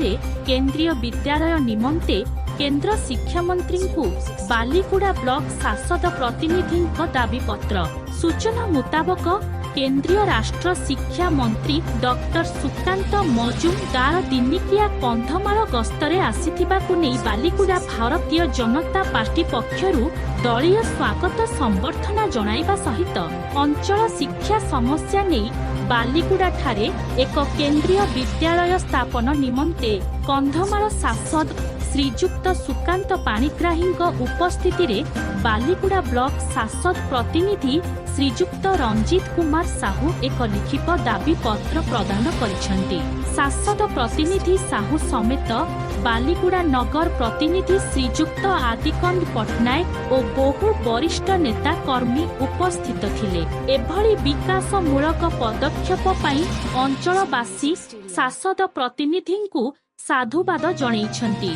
रे केंद्रीय विद्यालय निमंते केंद्र शिक्षा मंत्री को बालीकुड़ा ब्लॉक सांसद प्रतिनिधि दाबी पत्र। सूचना मुताबक केंद्रीय राष्ट्र शिक्षा मंत्री डॉक्टर सुकांत मजुमदार दिनिकिया कंधमाल गस्तरे आसिथिबाकु नै बालीकुड़ा भारतीय जनता पार्टी पक्षरु दलीय स्वागत संबर्धना जणाइबा सहित अंचल शिक्षा समस्या नै बालीकुड़ा ठारे एक केंद्रीय विद्यालय स्थापन निमंते कंधमाल सांसद श्रीजुक्त सुकांत पाणिग्राही उपस्थिति रे बालीकुड़ा ब्लॉक सांसद प्रतिनिधि श्रीजुक्त रंजीत कुमार साहू एक लिखित दाबी पत्र प्रदान करिसेंती। सांसद प्रतिनिधि साहू समेत बालीकुड़ा नगर प्रतिनिधि श्रीजुक्त आदिकंद पटनायक और बहु वरिष्ठ नेता कर्मी उपस्थित थिले। एभली विकासमूलक पदक्षेप पई अंचलवासी सांसद प्रतिनिधि को साधुवाद जणाइछंती।